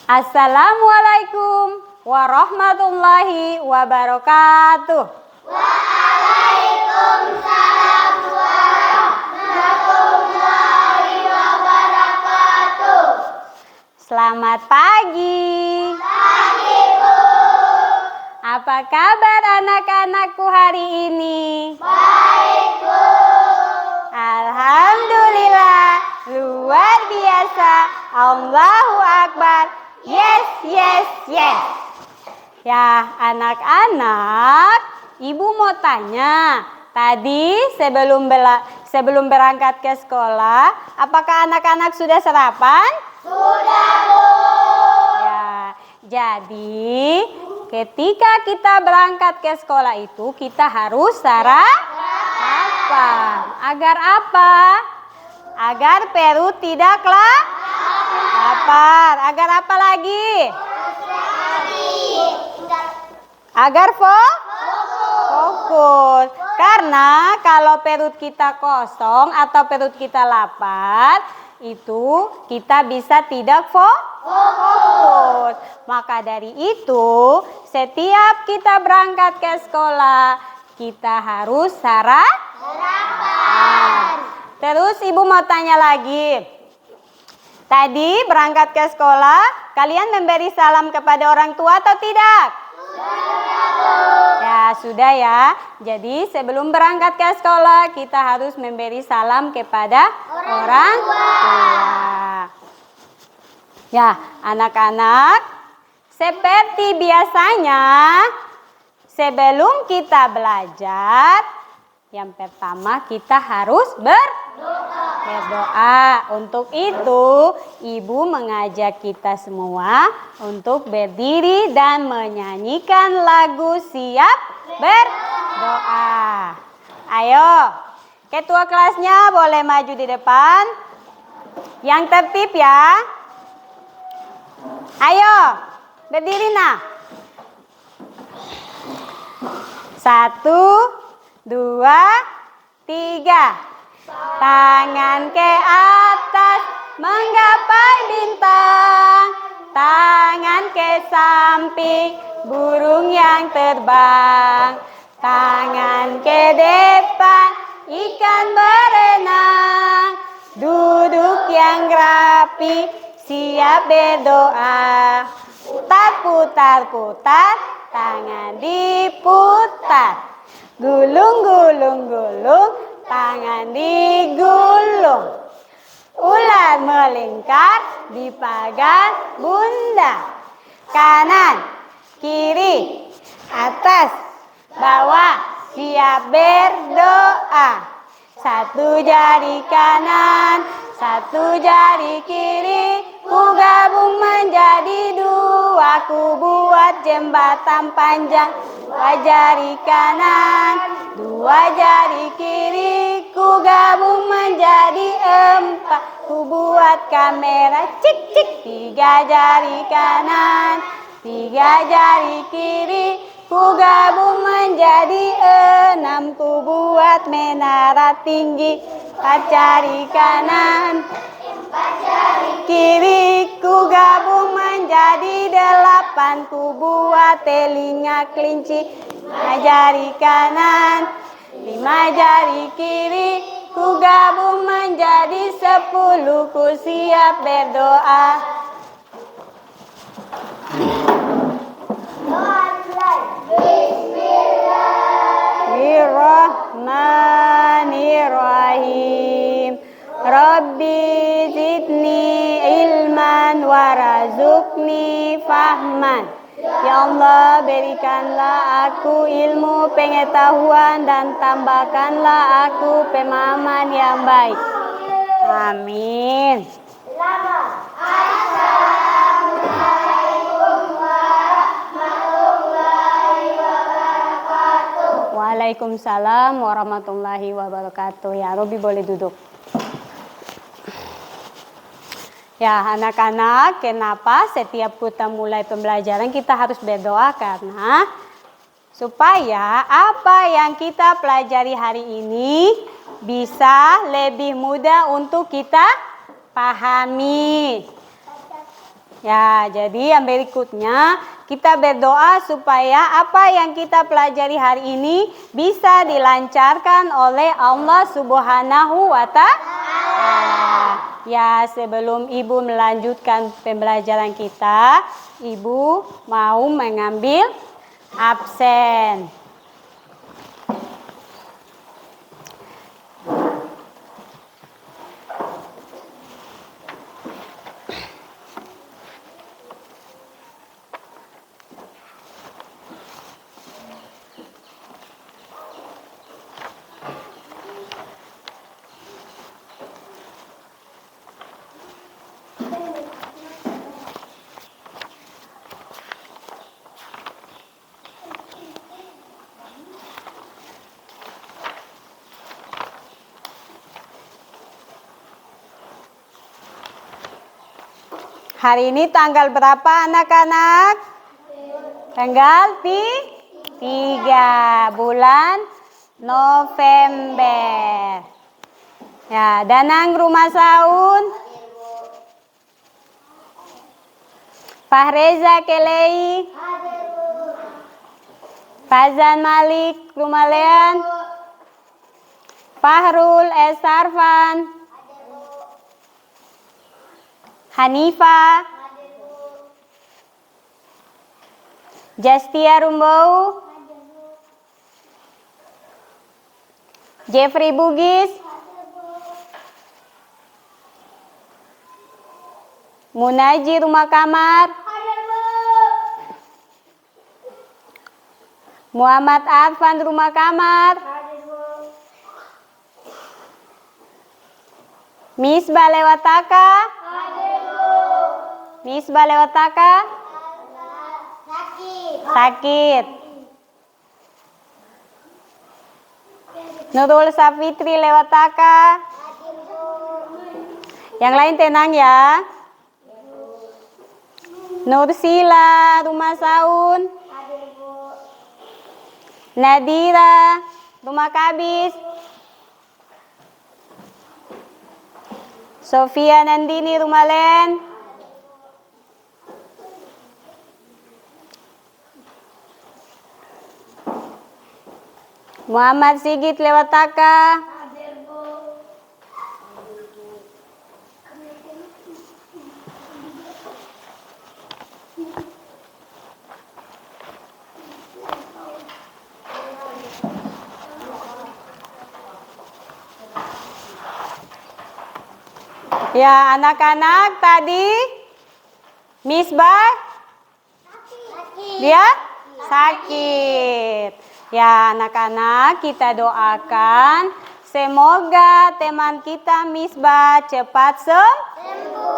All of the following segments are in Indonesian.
Assalamualaikum warahmatullahi wabarakatuh. Waalaikumsalam warahmatullahi wabarakatuh. Selamat pagi. Pagi, Bu. Apa kabar anak-anakku hari ini? Baik, Bu. Alhamdulillah, luar biasa. Allahu Akbar. Yes, yes, yes. Ya, anak-anak, Ibu mau tanya. Tadi sebelum berangkat ke sekolah, apakah anak-anak sudah sarapan? Sudah, Bu. Ya, jadi ketika kita berangkat ke sekolah itu kita harus sarapan. Agar apa? Agar perut tidak lapar. Agar apa lagi? Agar fokus. Karena kalau perut kita kosong atau perut kita lapar, itu kita bisa tidak fokus. Maka dari itu, setiap kita berangkat ke sekolah, kita harus sarapan. Terus Ibu mau tanya lagi. Tadi berangkat ke sekolah, kalian memberi salam kepada orang tua atau tidak? Ya, sudah ya. Jadi sebelum berangkat ke sekolah, kita harus memberi salam kepada orang tua. Ya, anak-anak, seperti biasanya, sebelum kita belajar, yang pertama kita harus berdoa. Untuk itu, Ibu mengajak kita semua untuk berdiri dan menyanyikan lagu Siap Berdoa. Ayo, ketua kelasnya boleh maju di depan. Yang tertib ya. Ayo, berdiri nah. 1, 2, 3. Tangan ke atas menggapai bintang, tangan ke samping burung yang terbang, tangan ke depan ikan berenang, duduk yang rapi siap berdoa. Putar, putar, putar, tangan diputar, gulung, gulung, gulung, tangan digulung. Ular melingkar di pagar bunda. Kanan, kiri, atas, bawah, siap berdoa. 1 jari kanan, 1 jari kiri, ku gabung menjadi 2, ku buat jembatan panjang. 2 jari kanan, 2 jari kiri, ku gabung menjadi 4, ku buat kamera cik cik. 3 jari kanan, 3 jari kiri, ku gabung menjadi 6, ku buat menara tinggi. 4 jari kanan, 4 jari kiri, ku gabung menjadi 8, ku buat telinga kelinci. 5 jari kanan, 5 jari kiri, ku gabung menjadi 10, ku siap berdoa. Bismillahirrahmanirrahim. Rabbi zidni ilman warazukni fahman. Ya Allah, berikanlah aku ilmu pengetahuan dan tambahkanlah aku pemahaman yang baik. Amin. Assalamualaikum warahmatullahi wabarakatuh. Waalaikumsalam warahmatullahi wabarakatuh. Ya, Robi boleh duduk. Ya, anak-anak, kenapa setiap kita mulai pembelajaran kita harus berdoa? Karena supaya apa yang kita pelajari hari ini bisa lebih mudah untuk kita pahami. Ya, jadi yang berikutnya kita berdoa supaya apa yang kita pelajari hari ini bisa dilancarkan oleh Allah Subhanahu wa Ta'ala. Ya, sebelum Ibu melanjutkan pembelajaran kita, Ibu mau mengambil absen. Hari ini tanggal berapa anak-anak? Tanggal 3 bulan November. Ya, Danang Rumah Saun. Fahreza Kelei. Fazan Malik Rumalean. Fahrul Esarfan. Hanifa, Jastia Rumbau, Jeffrey Bugis, Munaji Rumah Kamar, Muhammad Arfan Rumah Kamar, Misbah Lewataka, Misbah Lewataka, sakit. Nurul Safitri Lewataka. Yang lain tenang ya. Nursila Rumah Saun. Nadira Rumah Kabis. Sofia Nandini Rumah Len. Muhammad Sigit Lewataka. Ya, anak-anak tadi Misbah dia sakit. Ya, anak-anak kita doakan semoga teman kita Misbah cepat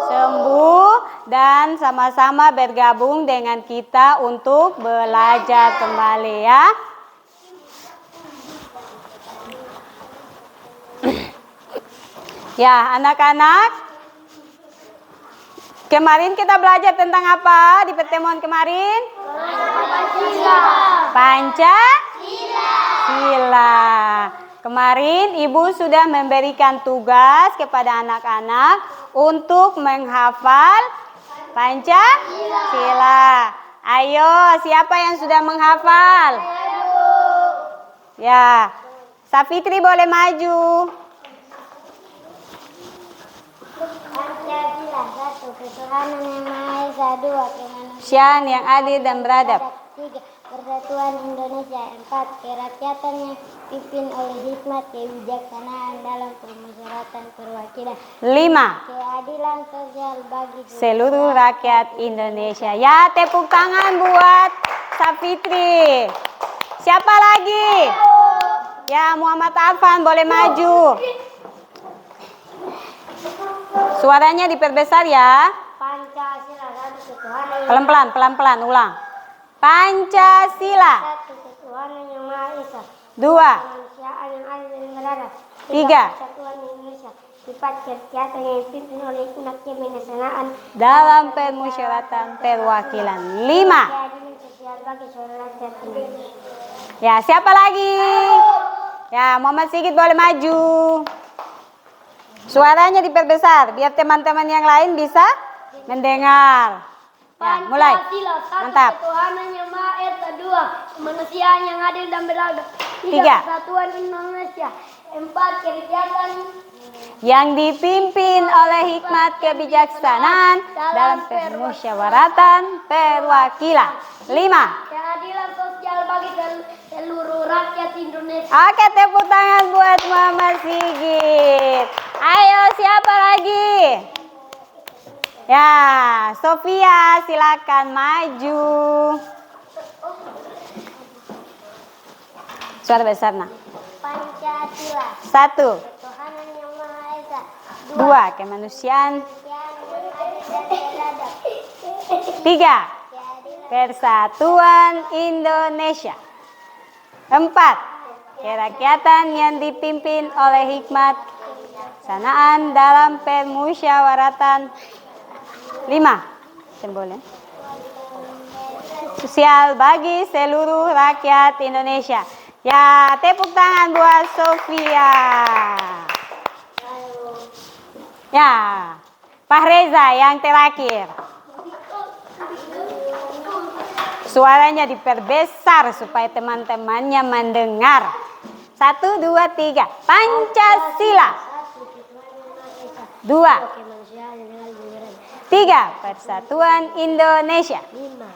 sembuh dan sama-sama bergabung dengan kita untuk belajar kembali ya. Ya, anak-anak, kemarin kita belajar tentang apa di pertemuan kemarin? Pancasila. Kemarin Ibu sudah memberikan tugas kepada anak-anak untuk menghafal Pancasila. Ayo, siapa yang sudah menghafal? Ya, Safitri boleh maju. Pancasila, satu, ketuhanan yang Maha Esa, dua, Kemanusiaan yang adil dan beradab. tiga, persatuan Indonesia, empat, kerakyatan yang dipimpin oleh hikmat kebijaksanaan dalam permusyawaratan perwakilan, 5. keadilan sosial bagi Seluruh rakyat Indonesia. Ya, tepuk tangan buat Safitri. Siapa lagi? Ya, Muhammad Arfan boleh maju. Suaranya diperbesar ya. Pancasila, satu, ketuhanan yang Pelan-pelan, pelan-pelan, ulang. Pancasila. satu, ketuhanan yang Maha Esa, 2. kemanusiaan yang adil dan beradab, 3. persatuan Indonesia, empat, kerakyatan yang dipimpin oleh hikmat kebijaksanaan Dalam permusyawaratan perwakilan. 5. keadilan sosial bagi seluruh rakyat Indonesia. Ya, siapa lagi? Ya, Muhammad Sigit boleh maju. Suaranya diperbesar biar teman-teman yang lain bisa mendengar. mulai. Pancasila, satu Mantap. ketuhanan yang Maha Esa, dua kemanusiaan yang adil dan beradab, Tiga. kesatuan Indonesia, empat kerakyatan Yang dipimpin oleh hikmat kebijaksanaan dalam permusyawaratan perwakilan. 5. keadilan sosial bagi seluruh rakyat Indonesia. Oke, tepuk tangan buat Muhammad Sigit. Ayo, siapa lagi? Ya, Sofia, silakan maju. Suara besar, nah. Pancasila, 1. ketuhanan yang Maha Esa, 2. Kemanusiaan. kemanusiaan yang adil dan beradab, 3. keadilan Persatuan Indonesia. 4. Kerakyatan yang dipimpin oleh hikmat kebijaksanaan dalam permusyawaratan. 5. Sembolnya. Sosial bagi seluruh rakyat Indonesia. Ya, tepuk tangan buat Sofia. Ya, Pak Reza yang terakhir. Suaranya diperbesar supaya teman-temannya mendengar. 1, 2, 3. Pancasila. 2. kemanusiaan yang adil dan beradab, 3. Persatuan Indonesia.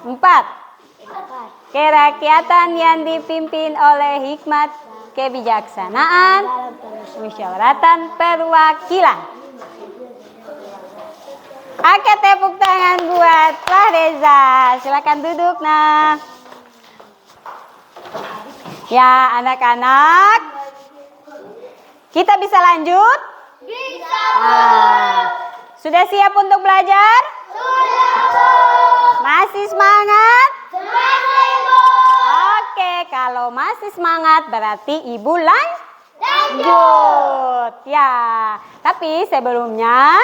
4. 4 Kerakyatan yang dipimpin oleh hikmat kebijaksanaan musyawaratan perwakilan. Oke, tepuk tangan buat Pak Reza. Silakan duduk, nah. Ya, anak-anak, kita bisa lanjut? Bisa. Nah, sudah siap untuk belajar? Masih semangat? Oke, kalau masih semangat berarti Ibu lanjut. Ya, tapi sebelumnya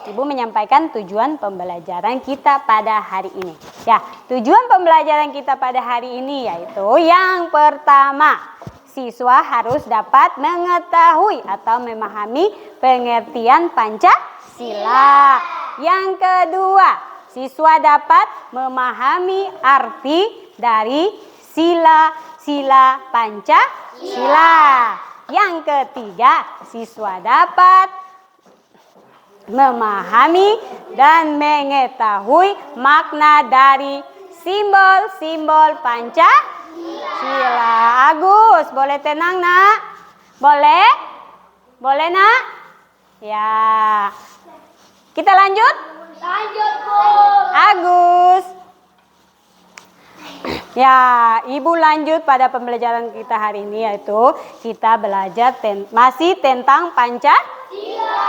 Ibu menyampaikan tujuan pembelajaran kita pada hari ini. Ya, tujuan pembelajaran kita pada hari ini yaitu yang pertama, siswa harus dapat mengetahui atau memahami pengertian Pancasila. Yang kedua, siswa dapat memahami arti dari sila-sila Pancasila. Yang ketiga, siswa dapat memahami dan mengetahui makna dari simbol-simbol Pancasila. Agus, boleh tenang, nak? Boleh? Boleh, nak? Ya. Kita lanjut? Lanjut, Bu. Agus. Ya, Ibu lanjut pada pembelajaran kita hari ini yaitu kita belajar masih tentang Pancasila.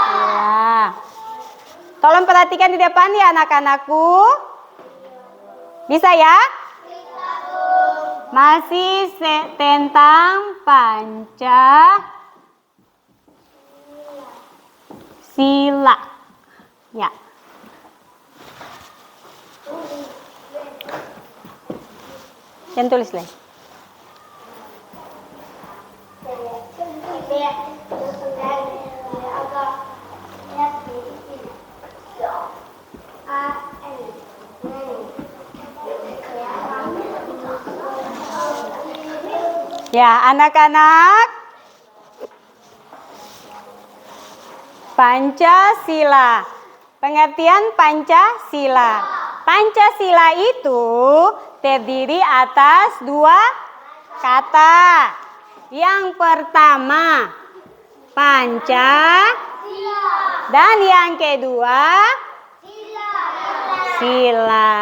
Tolong perhatikan di depan ya anak-anakku. Bisa ya? Masih tentang Pancasila. Ya. Dan tulis lagi. Ya, anak-anak, Pancasila. Pengertian Pancasila. Pancasila itu terdiri atas dua kata. Yang pertama, Panca, dan yang kedua, Sila.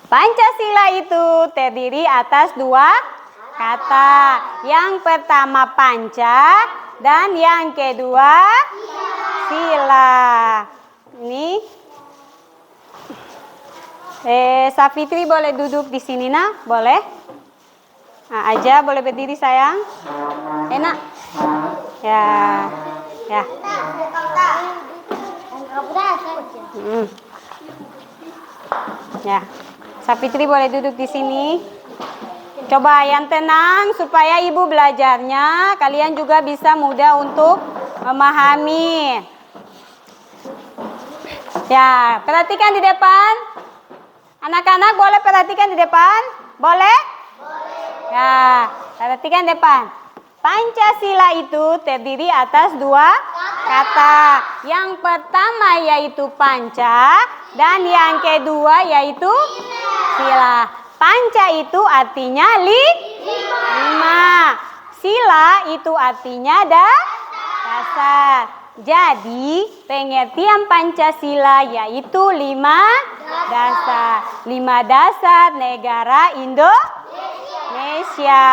Pancasila itu terdiri atas dua kata. Yang pertama panca dan yang kedua sila. Ini Safitri boleh duduk di sini, nak? Boleh? Nah, aja boleh berdiri, sayang. Enak? Ya. Ya. Ya. Sapitri boleh duduk di sini. Coba yang tenang supaya ibu belajarnya kalian juga bisa mudah untuk memahami. Ya, perhatikan di depan. Anak-anak boleh perhatikan di depan? Boleh? Boleh. Ya, perhatikan depan. Pancasila itu terdiri atas dua kata. Yang pertama yaitu panca dan yang kedua yaitu sila. Panca itu artinya lima. Sila itu artinya dasar. Jadi pengertian Pancasila yaitu 5 dasar. 5 dasar negara Indonesia.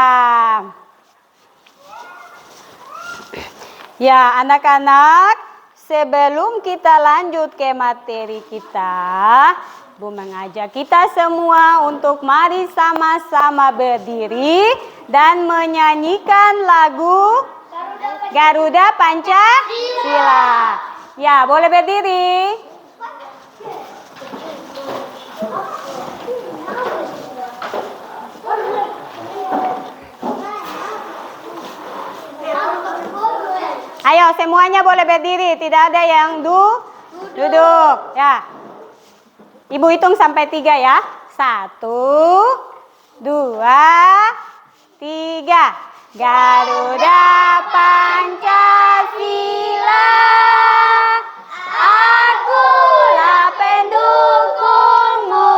Ya, anak-anak, sebelum kita lanjut ke materi kita, Bu mengajak kita semua untuk mari sama-sama berdiri dan menyanyikan lagu Garuda Pancasila. Ya, boleh berdiri. Ayo semuanya boleh berdiri, tidak ada yang duduk. Ya. Ibu hitung sampai 3 ya. 1, 2, 3. Garuda Pancasila, akulah pendukungmu,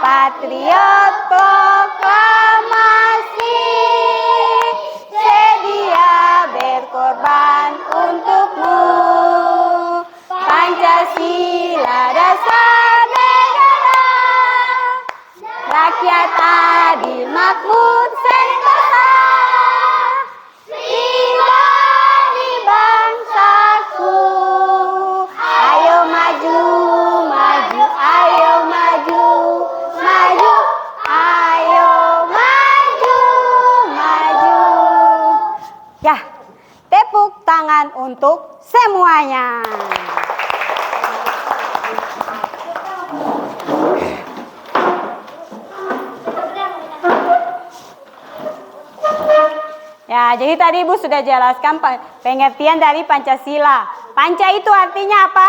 patriot proklamasi, sedia berkorban untukmu. Pancasila dasar negara, rakyat adil makmur sentosa, pribadi bangsaku. Ayo maju, maju, ayo maju, maju, ayo maju, maju. Ya, tepuk tangan untuk semuanya. Ya, jadi tadi Ibu sudah jelaskan pengertian dari Pancasila. Panca itu artinya apa?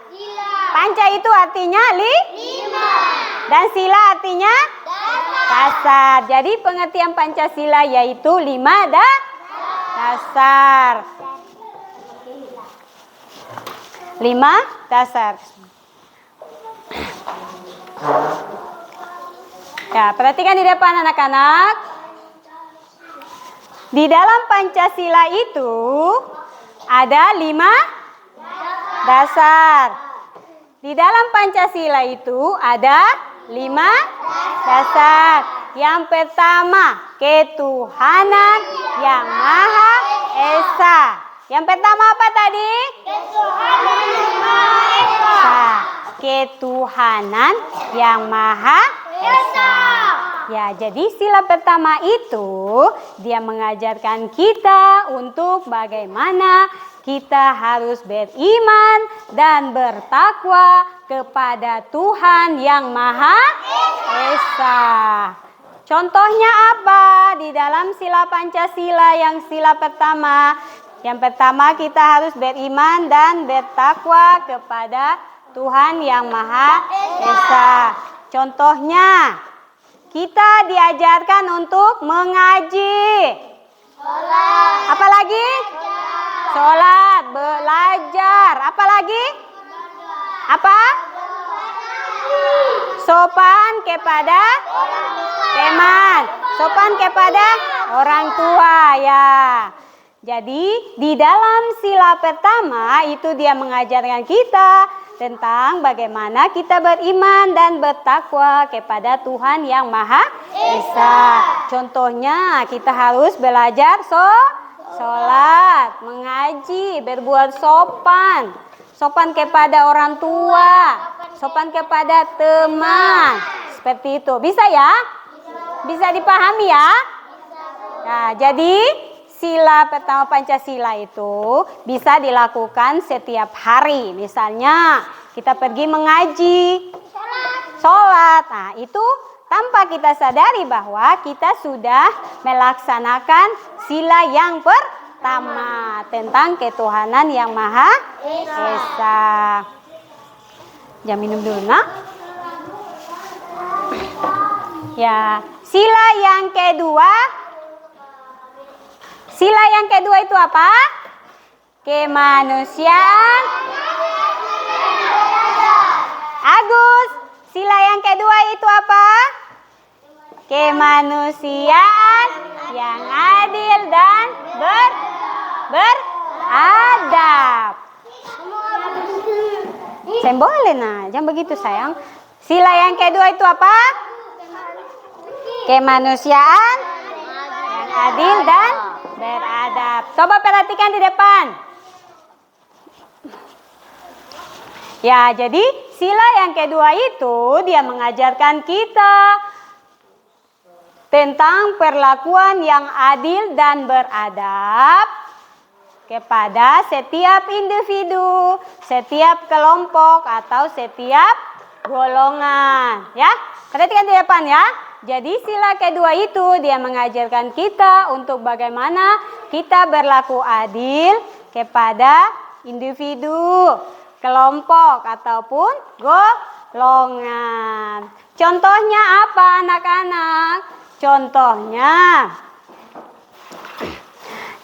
Sila. Panca itu artinya 5. dan sila artinya dasar. Jadi pengertian Pancasila yaitu 5 dasar. 5 dasar. Ya, perhatikan di depan anak-anak. Di dalam Pancasila itu ada 5 dasar. Di dalam Pancasila itu ada 5 dasar. Yang pertama, ketuhanan yang Maha Esa. Yang pertama apa tadi? Ketuhanan yang Maha Esa. Ketuhanan yang Maha Esa. Ya, jadi sila pertama itu dia mengajarkan kita untuk bagaimana kita harus beriman dan bertakwa kepada Tuhan yang Maha Esa. Contohnya apa di dalam sila Pancasila yang sila pertama? Yang pertama kita harus beriman dan bertakwa kepada Tuhan yang Maha Esa. Contohnya kita diajarkan untuk mengaji. Sholat. Apalagi? Sholat, belajar. Apalagi? Apa? Sopan kepada teman. Sopan kepada orang tua ya. Jadi di dalam sila pertama itu dia mengajarkan kita tentang bagaimana kita beriman dan bertakwa kepada Tuhan yang Maha Esa. Contohnya kita harus belajar sholat, mengaji, berbuat sopan. Sopan kepada orang tua, sopan kepada teman. Seperti itu. Bisa ya? Bisa dipahami ya? Nah, jadi sila pertama Pancasila itu bisa dilakukan setiap hari. Misalnya kita pergi mengaji, sholat, Nah, itu tanpa kita sadari bahwa kita sudah melaksanakan sila yang pertama tentang ketuhanan yang Maha Esa. Jam minum dulu, nak. Ya, sila yang kedua. Sila yang kedua itu apa? Kemanusiaan. Agus, sila yang kedua itu apa? Kemanusiaan yang adil dan beradab. Saya boleh nah, jangan begitu sayang. Sila yang kedua itu apa? Kemanusiaan yang adil dan beradab. Coba perhatikan di depan. Ya, jadi sila yang kedua itu dia mengajarkan kita tentang perlakuan yang adil dan beradab kepada setiap individu, setiap kelompok atau setiap golongan. Ya, perhatikan di depan ya. Jadi sila kedua itu dia mengajarkan kita untuk bagaimana kita berlaku adil kepada individu, kelompok ataupun golongan. Contohnya apa anak-anak? Contohnya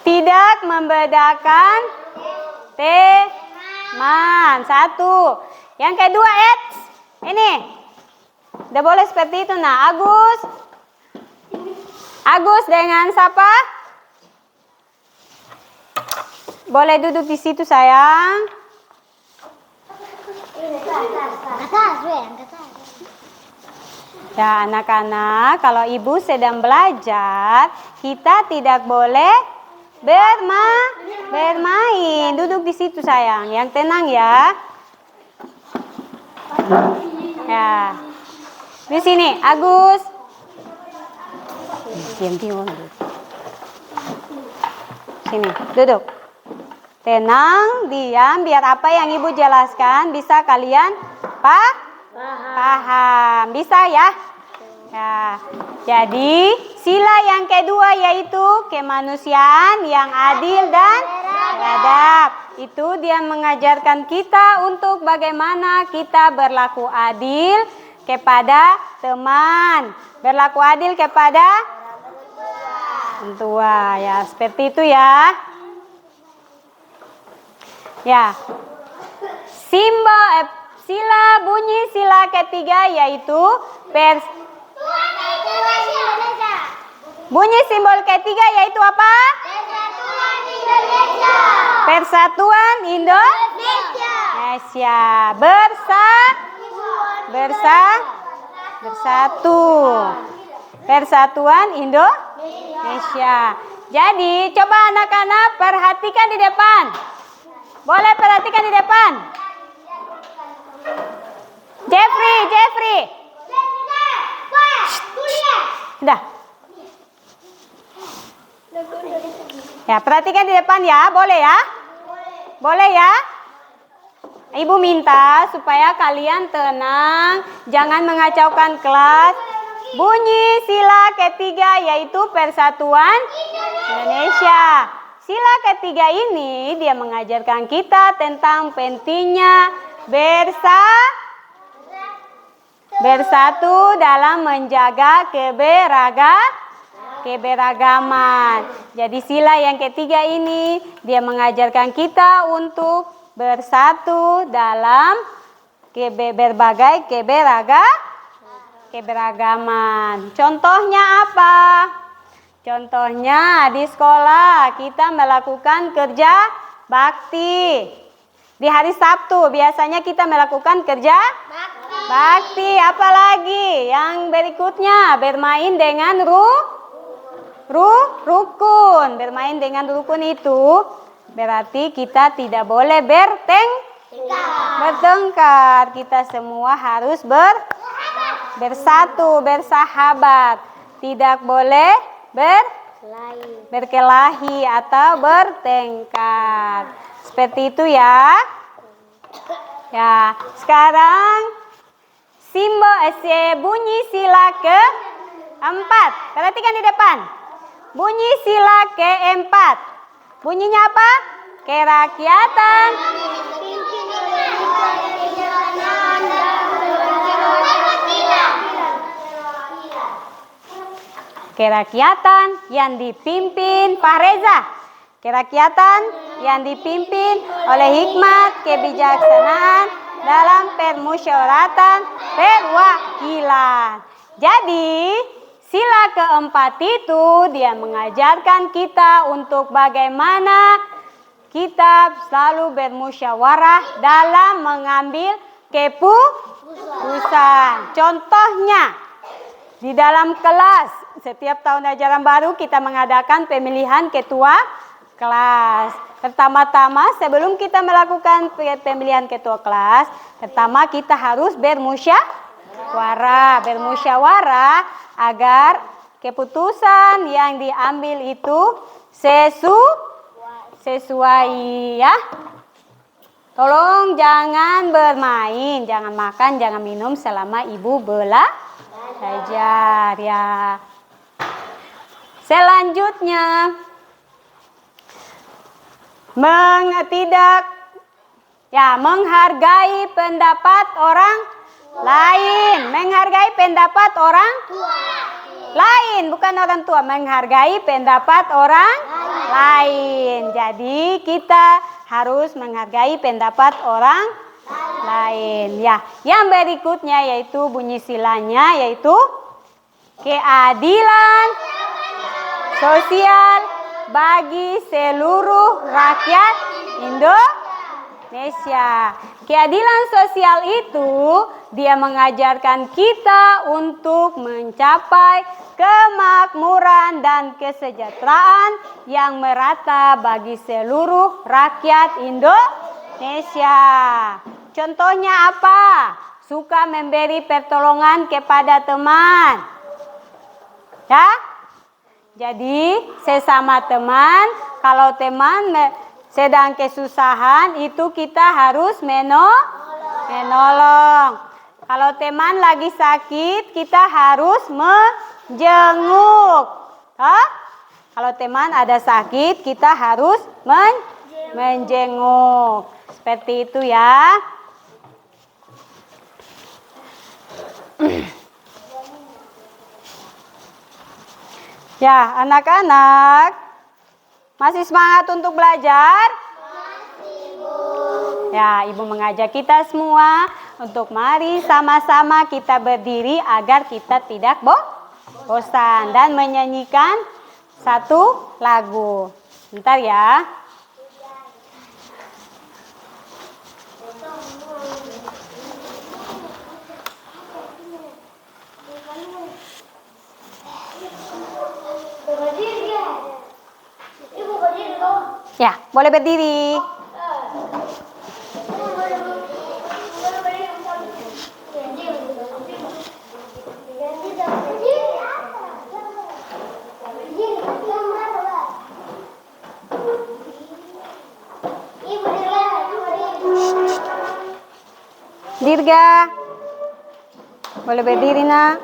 tidak membedakan teman. Satu. Yang kedua, ini. Udah boleh seperti itu. Nah, Agus dengan siapa? Boleh duduk di situ, sayang. Ya, anak-anak, kalau ibu sedang belajar, kita tidak boleh bermain. Duduk di situ, sayang. Yang tenang ya. Ya. Di sini, Agus. Diam. Sini, duduk. Tenang, diam, biar apa yang ibu jelaskan bisa kalian paham. Bisa ya? Ya. Jadi, sila yang kedua yaitu kemanusiaan yang adil dan beradab. Itu dia mengajarkan kita untuk bagaimana kita berlaku adil kepada teman, berlaku adil kepada orang tua. Ya, seperti itu ya. Ya. Bunyi sila ketiga yaitu bunyi simbol ketiga yaitu apa? Persatuan Indonesia. Bersatu. Persatuan Indonesia. Jadi coba anak-anak perhatikan di depan. Boleh perhatikan di depan. Jeffrey. Sudah. Ya, perhatikan di depan ya. Boleh ya? Boleh ya? Ibu minta supaya kalian tenang, jangan mengacaukan kelas. Bunyi sila ketiga yaitu Persatuan Indonesia. Sila ketiga ini dia mengajarkan kita tentang pentingnya bersatu dalam menjaga keberagaman. Jadi sila yang ketiga ini dia mengajarkan kita untuk bersatu dalam berbagai keberagaman. Contohnya apa? Contohnya di sekolah kita melakukan kerja bakti. Di hari Sabtu biasanya kita melakukan kerja bakti. Apalagi yang berikutnya bermain dengan rukun. Bermain dengan rukun itu berarti kita tidak boleh bertengkar. Kita semua harus bersatu, bersahabat. Tidak boleh berkelahi atau bertengkar. Seperti itu ya. Ya, sekarang simbol bunyi sila keempat. Perhatikan di depan. Bunyi sila keempat. Bunyinya apa? Kerakyatan. Kerakyatan yang dipimpin Pak Reza. Kerakyatan yang dipimpin oleh hikmat kebijaksanaan dalam permusyawaratan perwakilan. Jadi, sila keempat itu dia mengajarkan kita untuk bagaimana kita selalu bermusyawarah dalam mengambil keputusan. Contohnya, di dalam kelas, setiap tahun ajaran baru kita mengadakan pemilihan ketua kelas. Pertama-tama sebelum kita melakukan pemilihan ketua kelas, pertama kita harus bermusyawarah agar keputusan yang diambil itu sesuai ya. Tolong jangan bermain, jangan makan, jangan minum selama ibu belajar ya. Selanjutnya, menghargai pendapat orang lain. Menghargai pendapat orang lain, bukan orang tua. Menghargai pendapat orang lain. Jadi kita harus menghargai pendapat orang lain. Ya, yang berikutnya yaitu bunyi silanya yaitu keadilan sosial bagi seluruh rakyat Indonesia. Keadilan sosial itu dia mengajarkan kita untuk mencapai kemakmuran dan kesejahteraan yang merata bagi seluruh rakyat Indonesia. Contohnya apa? Suka memberi pertolongan kepada teman. Ya? Jadi sesama teman, kalau teman sedang kesusahan itu kita harus menolong. Kalau teman lagi sakit kita harus menjenguk. Kalau teman ada sakit kita harus menjenguk. Seperti itu ya. Ya, anak-anak masih semangat untuk belajar? Masih, Bu. Ya, Ibu mengajak kita semua untuk mari sama-sama kita berdiri agar kita tidak bosan dan menyanyikan satu lagu. Bentar ya. Ya, boleh berdiri. Dirga, boleh berdiri nak.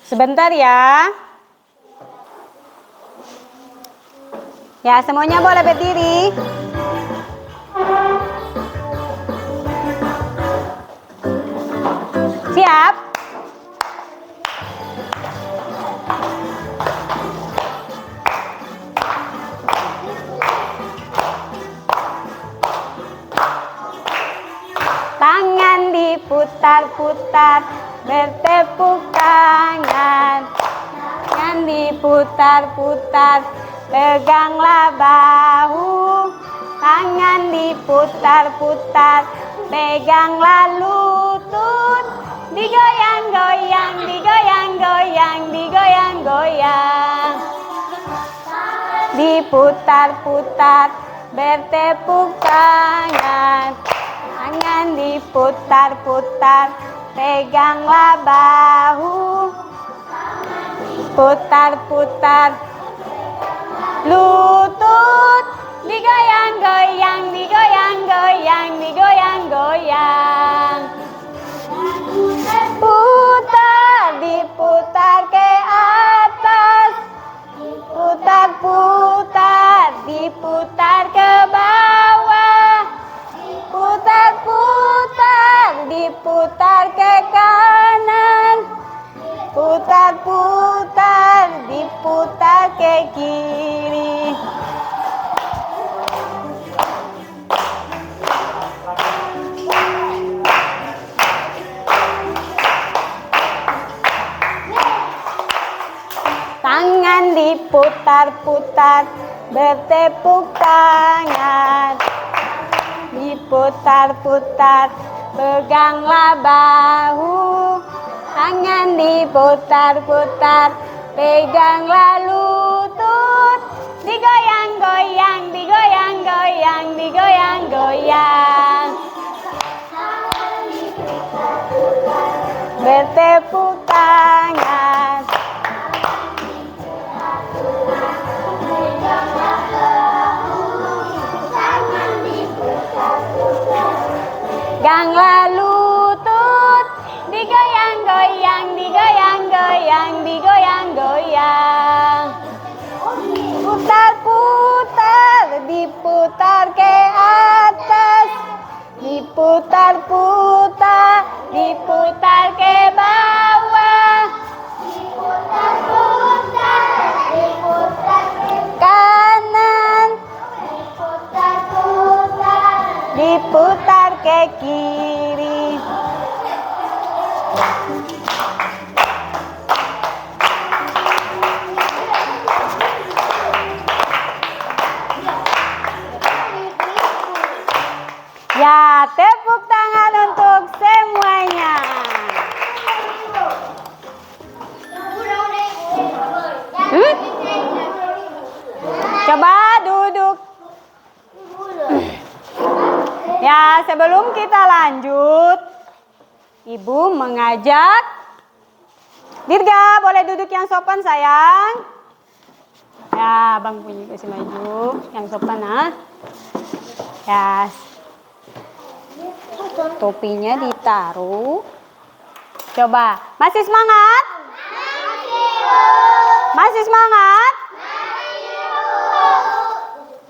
Sebentar ya. Ya, semuanya boleh berdiri. Siap? diputar-putar, bertepuk tangan. Tangan diputar-putar, peganglah bahu. Tangan diputar-putar, peganglah lutut. Digoyang-goyang, digoyang-goyang, digoyang-goyang. Diputar-putar, bertepuk tangan. Tangan diputar-putar, peganglah bahu. Putar-putar, lutut. Digoyang-goyang, digoyang-goyang, digoyang-goyang. Putar, diputar ke atas. Putar-putar, diputar ke bawah. Putar-putar, diputar ke kanan. Putar-putar, diputar ke kiri. Tangan diputar-putar, bertepuk tangan. Diputar-putar, peganglah bahu. Tangan diputar-putar, peganglah lutut. Digoyang-goyang, digoyang-goyang, digoyang-goyang. Bertepuk tangan. Ganglah lutut, digoyang-goyang, digoyang-goyang, digoyang-goyang. Putar-putar, diputar ke atas. Diputar-putar, diputar ke bawah. Diputar-putar, diputar ke kanan. Diputar-putar, diputar ke kiri. Ya, tepuk tangan untuk semuanya. Coba duduk. Ya, sebelum kita lanjut, Ibu mengajak Dirga, boleh duduk yang sopan sayang. Ya, Bang punya kasih maju yang sopan ah. Ya. Topinya ditaruh. Coba, masih semangat? Masih semangat?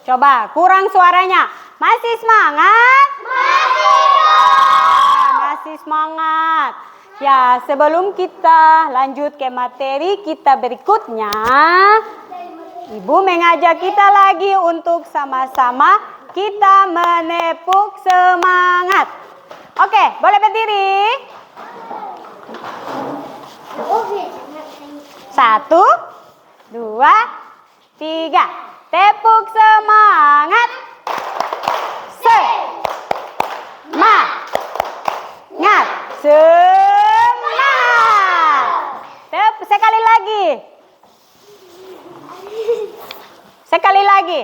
Coba, kurang suaranya. Masih semangat? Masih semangat. Ya, sebelum kita lanjut ke materi kita berikutnya, Ibu mengajak kita lagi untuk sama-sama kita menepuk semangat. Oke, boleh berdiri? 1, 2, 3. Tepuk semangat. Semangat. Semangat. Sekali lagi. Sekali lagi.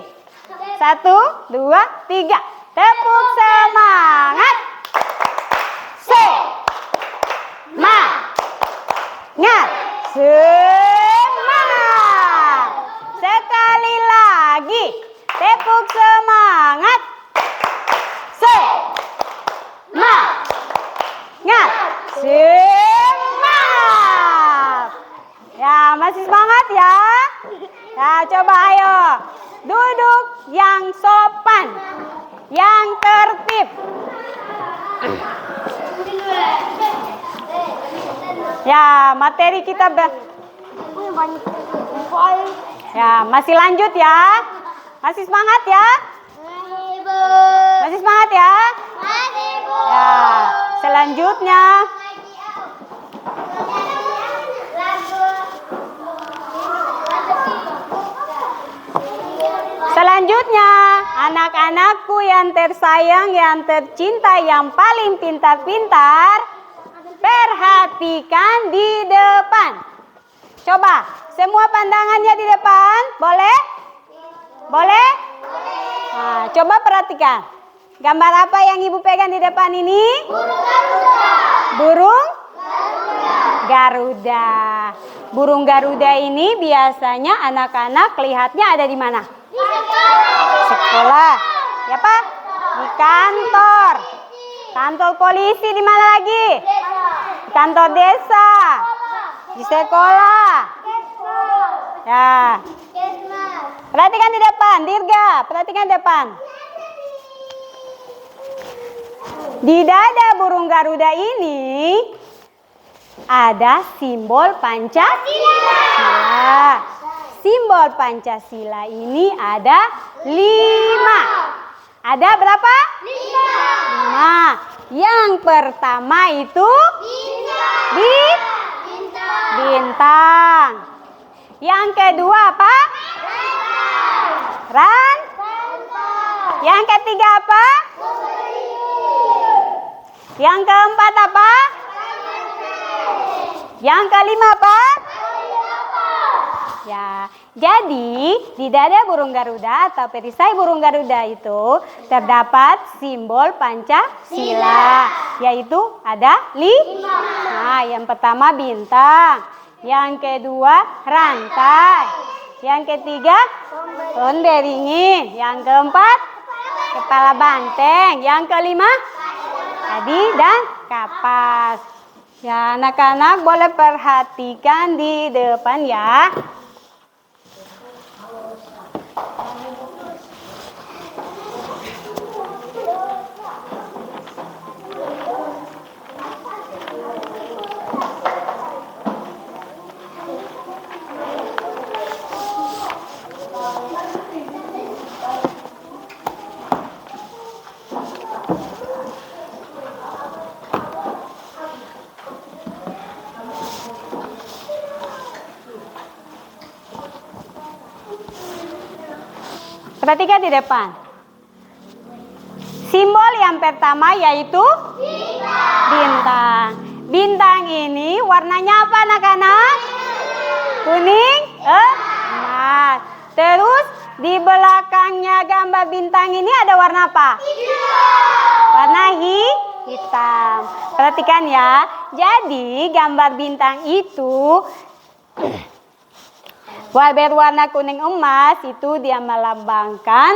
1, 2, 3. Tepuk semangat. Semangat. Semangat. Sekali lagi. Tepuk semangat. Semangat. Semangat. Ya, masih semangat ya? Ya, coba ayo. Duduk yang sopan, yang tertib. Ya, materi kita ya, masih lanjut ya. Masih semangat ya? Masih semangat ya? Ya, Selanjutnya, anak-anakku yang tersayang, yang tercinta, yang paling pintar-pintar, perhatikan di depan. Coba, semua pandangannya di depan, boleh? Boleh? Nah, coba perhatikan. Gambar apa yang ibu pegang di depan ini? Burung Garuda. Burung Garuda ini biasanya anak-anak lihatnya ada di mana? Sekolah. Ya Pak? Di kantor. Kantor polisi di mana lagi? Kantor desa. Di sekolah. Ya. Perhatikan di depan, Dirga. Perhatikan depan. Di dada burung Garuda ini ada simbol Pancasila. Simbol Pancasila ini ada 5. Ada berapa? 5. Yang pertama itu bintang. Yang kedua apa? Yang ketiga apa? Yang keempat apa? Yang kelima apa? Ya, jadi di dada burung Garuda atau perisai burung Garuda itu terdapat simbol Pancasila, yaitu ada 5. Nah, yang pertama bintang, yang kedua rantai, yang ketiga pohon beringin, yang keempat kepala banteng, yang kelima tadi dan kapas. Ya, anak-anak boleh perhatikan di depan ya. Perhatikan di depan. Simbol yang pertama yaitu bintang. Bintang ini warnanya apa anak-anak? Kuning, emas. Terus di belakangnya gambar bintang ini ada warna apa? Warna hitam. Perhatikan ya. Jadi gambar bintang itu berwarna kuning emas itu dia melambangkan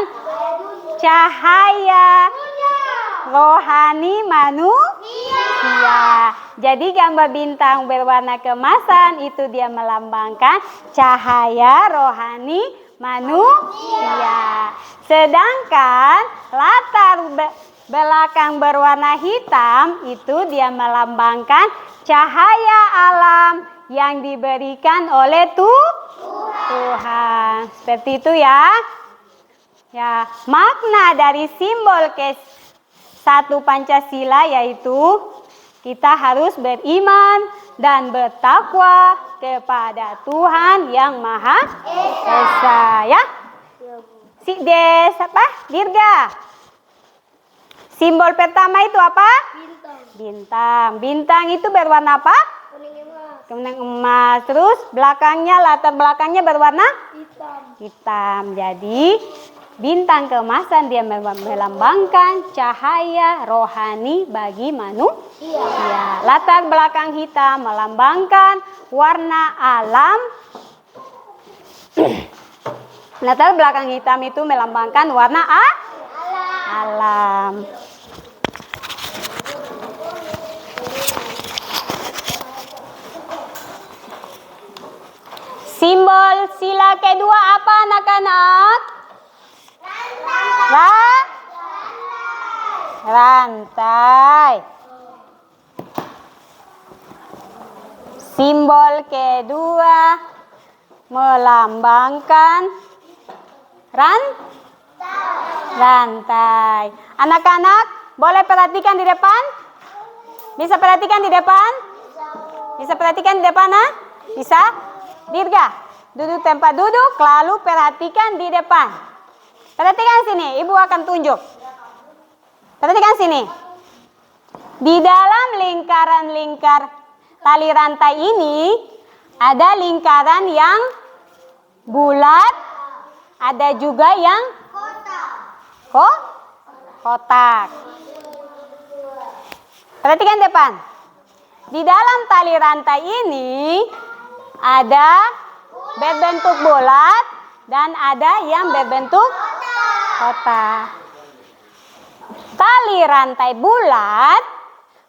cahaya rohani manusia. Jadi gambar bintang berwarna keemasan itu dia melambangkan cahaya rohani manusia. Sedangkan latar belakang berwarna hitam itu dia melambangkan cahaya alam yang diberikan oleh Tuhan. Seperti itu ya. Ya, makna dari simbol ke-1 Pancasila yaitu kita harus beriman dan bertakwa kepada Tuhan yang Maha Esa ya. Dirga. Simbol pertama itu apa? Bintang. Bintang itu berwarna apa? Kuning emas. Terus latar belakangnya berwarna hitam. Jadi bintang keemasan dia melambangkan cahaya rohani bagi manusia. Latar belakang hitam melambangkan warna alam. Latar belakang hitam itu melambangkan warna alam. Simbol sila kedua apa anak-anak? Rantai. Simbol kedua melambangkan rantai. Anak-anak boleh perhatikan di depan. Bisa perhatikan di depan? Bisa perhatikan di depan, ha? Bisa? Dirga, duduk tempat duduk, lalu perhatikan di depan. Perhatikan sini, ibu akan tunjuk. Perhatikan sini. Di dalam lingkaran-lingkar tali rantai ini, ada lingkaran yang bulat, ada juga yang kotak. Perhatikan depan. Di dalam tali rantai ini ada berbentuk bulat dan ada yang berbentuk kotak. Tali rantai bulat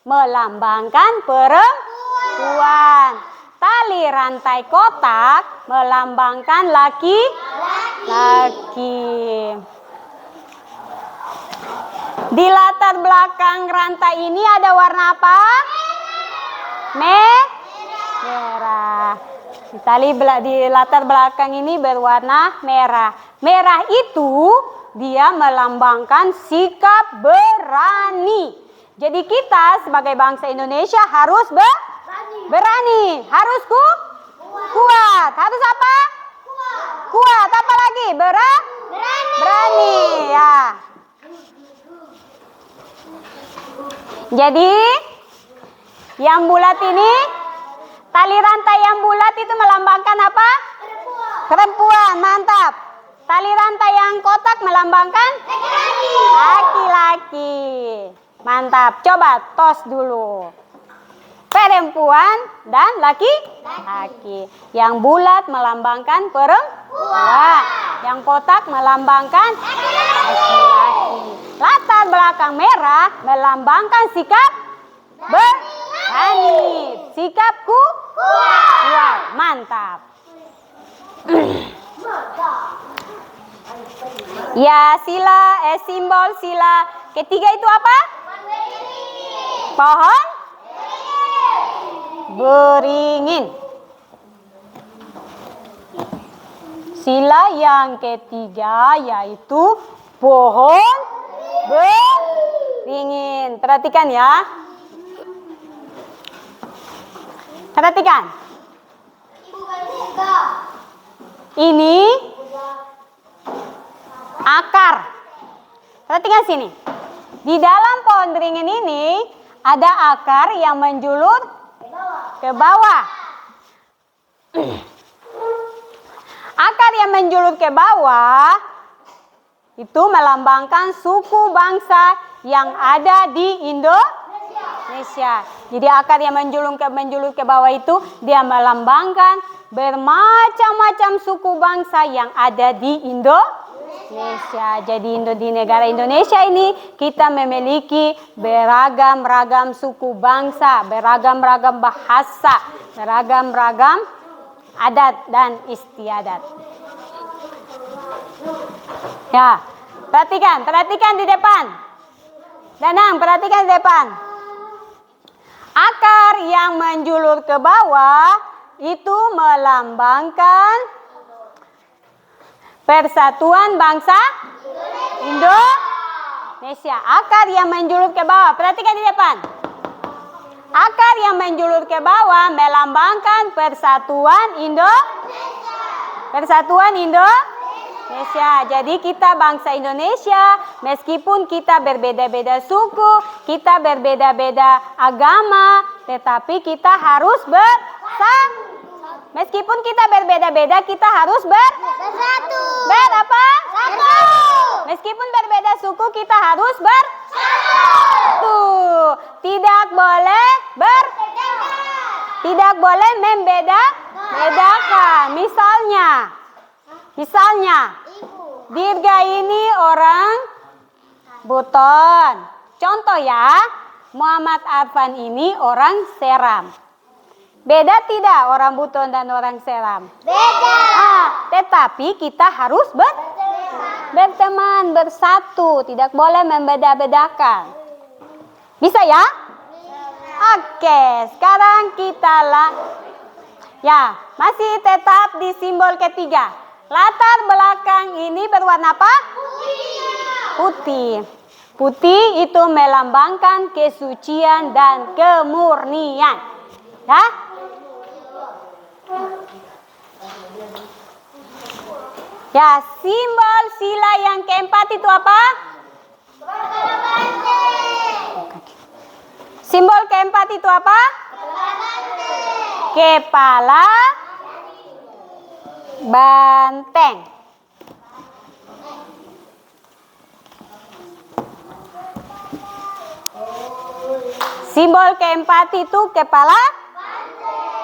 melambangkan perempuan. Tali rantai kotak melambangkan laki-laki. Di latar belakang rantai ini ada warna apa? Merah. Di latar belakang ini berwarna merah. Merah itu dia melambangkan sikap berani. Jadi kita sebagai bangsa Indonesia harus berani. Harus kuat. Harus apa? Kuat. Apa lagi? Berani. Ya. Jadi yang bulat ini, tali rantai yang bulat itu melambangkan apa? Perempuan. Mantap. Tali rantai yang kotak melambangkan laki-laki. Mantap. Coba tos dulu. Perempuan dan laki-laki. Yang bulat melambangkan perempuan. Yang kotak melambangkan laki-laki. Latar belakang merah melambangkan sikap berani. Sikapku kuat. Mantap. Ya, simbol sila ketiga itu apa? Pohon beringin. Sila yang ketiga yaitu pohon beringin. Perhatikan ya. Perhatikan. Ini akar. Perhatikan sini. Di dalam pohon beringin ini ada akar yang menjulur ke bawah. Akar yang menjulur ke bawah itu melambangkan suku bangsa yang ada di Indonesia. Jadi akar yang menjulur ke bawah itu dia melambangkan bermacam-macam suku bangsa yang ada di Indonesia. Jadi di negara Indonesia ini kita memiliki beragam-ragam suku bangsa, beragam-ragam bahasa, beragam-ragam adat dan istiadat. Ya, perhatikan di depan. Danang, perhatikan di depan. Akar yang menjulur ke bawah itu melambangkan persatuan bangsa Indonesia. Akar yang menjulur ke bawah, perhatikan di depan. Akar yang menjulur ke bawah melambangkan persatuan Indonesia. Jadi kita bangsa Indonesia, meskipun kita berbeda-beda suku, kita berbeda-beda agama, tetapi kita harus bersatu. Meskipun kita berbeda-beda, kita harus bersatu. Bersatu. Meskipun berbeda suku, kita harus bersatu. Tidak boleh membedakan. Misalnya, Dirga ini orang Buton. Contoh ya, Muhammad Arfan ini orang Seram. Beda tidak orang Buton dan orang Seram? Beda. Tetapi kita harus berteman, bersatu. Tidak boleh membeda-bedakan. Bisa ya? Oke, sekarang kita ya, masih tetap di simbol ketiga. Latar belakang ini berwarna apa? Putih. Putih itu melambangkan kesucian dan kemurnian. Ya? Ya, simbol sila yang keempat itu apa? Simbol keempat itu apa? Kepala banteng. Simbol keempat itu kepala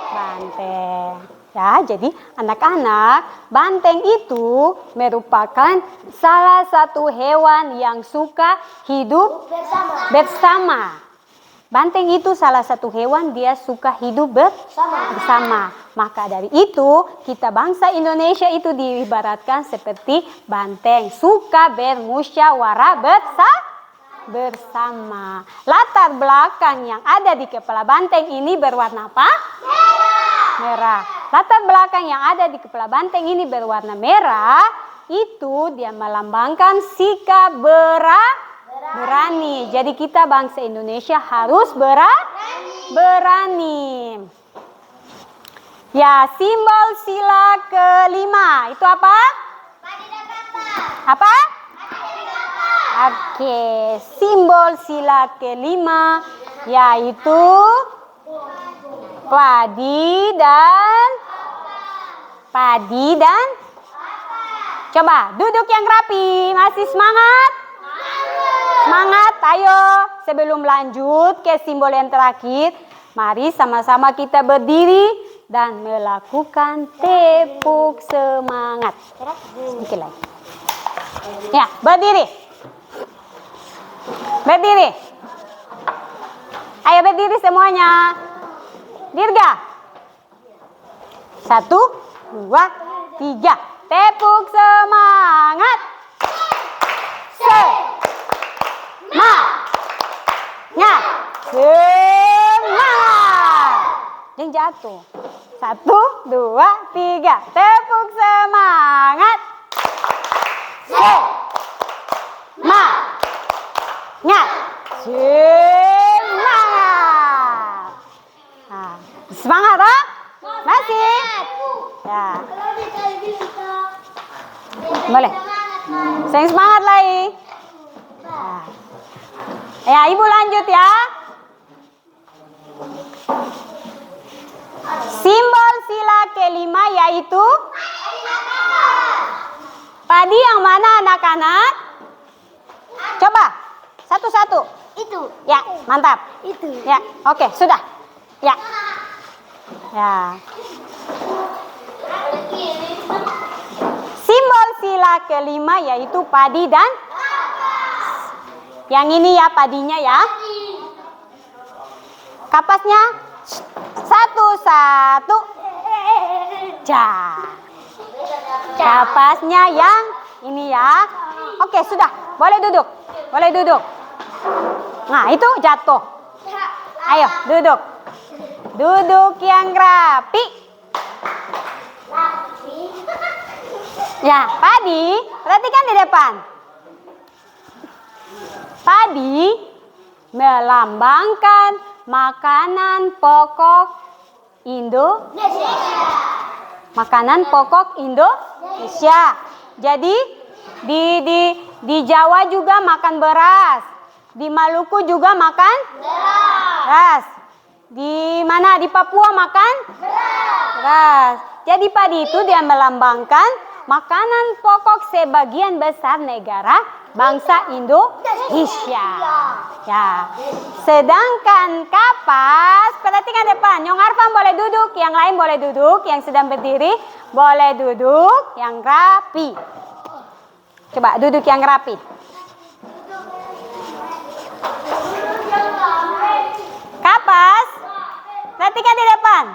banteng. Ya, jadi anak-anak, banteng itu merupakan salah satu hewan yang suka hidup bersama. Banteng itu salah satu hewan dia suka hidup bersama. Maka dari itu kita bangsa Indonesia itu diibaratkan seperti banteng, suka bermusyawarah bersama. Latar belakang yang ada di kepala banteng ini berwarna apa? Merah. Latar belakang yang ada di kepala banteng ini berwarna merah, itu dia melambangkan sikap berani. Jadi kita bangsa Indonesia harus berani. Ya, simbol sila kelima itu apa? Apa? Oke, simbol sila kelima yaitu padi dan coba duduk yang rapi. Masih semangat? Semangat, ayo. Sebelum lanjut ke simbol yang terakhir, mari sama-sama kita berdiri dan melakukan tepuk semangat. Sedikit lagi. Ya, berdiri. Berdiri. Ayo berdiri semuanya. Dirga. 1, 2, 3. Tepuk semangat. Semangat. Semangat. Jangan jatuh. 1, 2, 3. Tepuk semangat. Semangat. Semangat. Nah, semangat, ah? Masih? Ya. Boleh. Saya semangat lagi. Nah. Ya, Ibu lanjut ya. Simbol sila kelima yaitu padi yang mana anak-anak? Coba satu-satu. Itu. Ya, mantap. Itu. Ya, oke, sudah. Ya. Ya. Simbol sila kelima yaitu padi dan yang ini ya padinya ya. Kapasnya satu-satu. Kapasnya yang ini ya. Oke, sudah. Boleh duduk. Boleh duduk. Nah, itu jatuh. Ayo, duduk. Duduk yang rapi. Ya, padi. Perhatikan di depan. Padi melambangkan makanan pokok Indonesia. Makanan pokok Indonesia. Jadi di Jawa juga makan beras. Di Maluku juga makan beras. Di mana? Di Papua makan beras. Jadi padi itu dia melambangkan makanan pokok sebagian besar negara bangsa Indonesia. Ya. Sedangkan kapas, perhatikan depan. Nyong Arfan boleh duduk, yang lain boleh duduk, yang sedang berdiri boleh duduk yang rapi. Coba duduk yang rapi. Kapas, perhatikan di depan.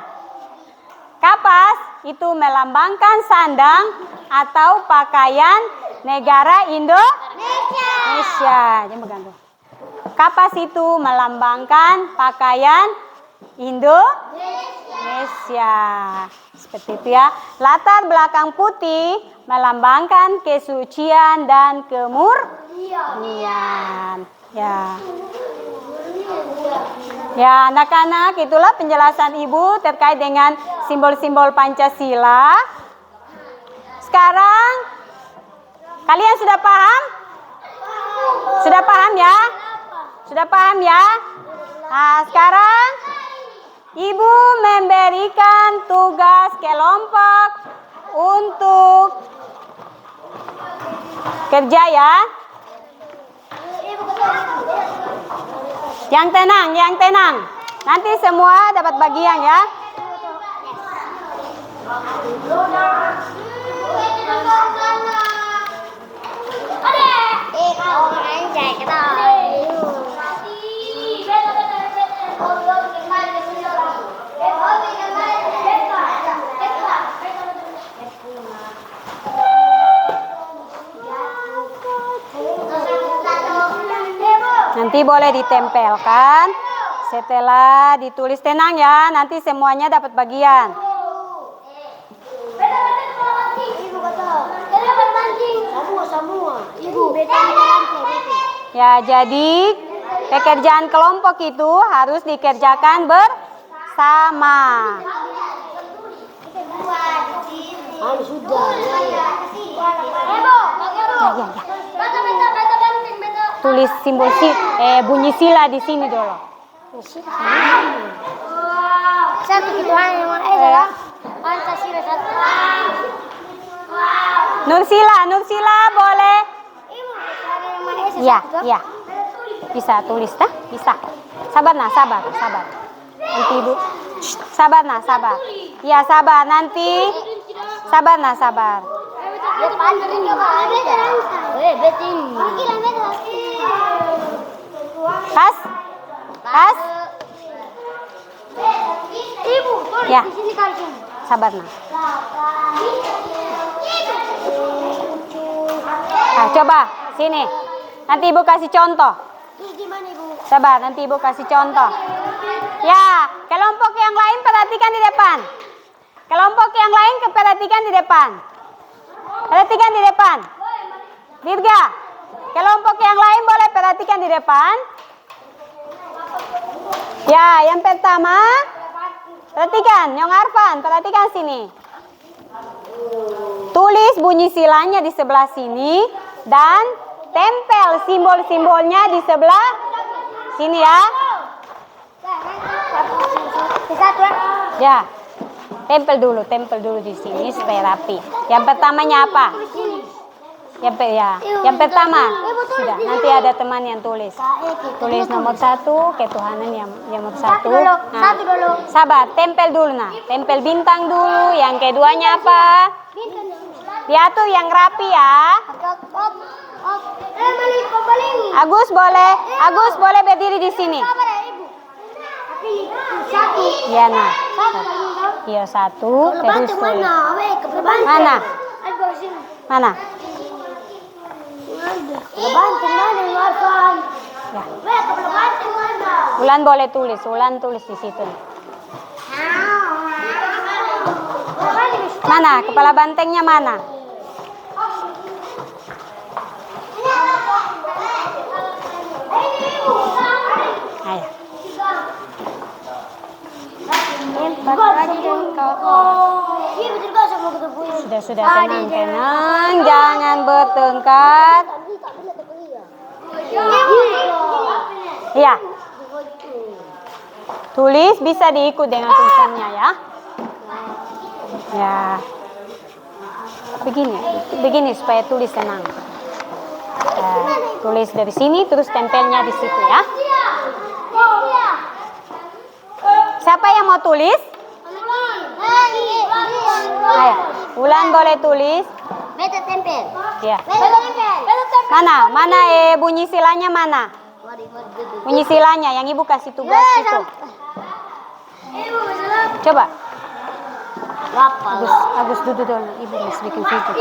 Kapas itu melambangkan sandang atau pakaian negara Indonesia. Jangan pegang tuh. Kapas itu melambangkan pakaian Indonesia. Seperti itu ya. Latar belakang putih melambangkan kesucian dan kemurnian. Ya. Ya, anak-anak, itulah penjelasan Ibu terkait dengan simbol-simbol Pancasila. Sekarang kalian sudah paham? Sudah paham ya? Sudah paham ya? Nah, sekarang Ibu memberikan tugas kelompok untuk kerja ya. Yang tenang, yang tenang. Nanti semua dapat bagian ya. Nanti boleh ditempelkan setelah ditulis. Tenang ya, nanti semuanya dapat bagian. Ya, jadi pekerjaan kelompok itu harus dikerjakan bersama. Ya. Tulis simbol bunyi sila di sini dulu. Satu ketuhanan yang Maha Esa. Pancasila satu. Nursila boleh. Ya. Bisa tulis dah? Bisa. Sabar. Nanti Ibu. Sabar. Ya, sabar nanti. Sabar. Kas. Ibu, Ya. di sini kali. Sabar. Nah, coba sini. Nanti Ibu kasih contoh. Terus di mana, Ibu? Sabar, nanti Ibu kasih contoh. Ya, kelompok yang lain perhatikan di depan. Kelompok yang lain perhatikan di depan. Perhatikan di depan. Dirga, kelompok yang lain boleh perhatikan di depan. Ya, yang pertama, perhatikan, Nyong Arfan, perhatikan sini. Tulis bunyi silanya di sebelah sini dan tempel simbol-simbolnya di sebelah sini ya. Ya, tempel dulu di sini supaya rapi. Yang pertamanya apa? Yang pertama sudah. Nanti ada teman yang tulis. Tulis nomor 1, ketuhanan yang nomor 1. Satu dulu. Sabar, tempel dulu nah. Tempel bintang dulu. Yang keduanya apa? Diatur yang rapi ya. Agus boleh berdiri di sini. Satu. Iya nah. Iya 1. Terus tulis. Mana? Kebanting mana, Marfan? Ya. Kebanting mana? Ulan boleh tulis. Ulan tulis di situ. Mana? Kepala bantengnya mana? Ayo. Sudah tenang, jangan bertengkar. Iya. Tulis bisa diikut dengan tulisannya ya. Ya. Begini supaya tulis tenang. Tulis dari sini terus tempelnya di situ ya. Siapa yang mau tulis? Ayo, Ulan boleh tulis. Beta tempel. Ya. Beta tempel. Mana bunyi silanya mana? Bunyi silanya yang Ibu kasih tugas itu. Coba. Agus duduk dulu. Ibu masih bikin video.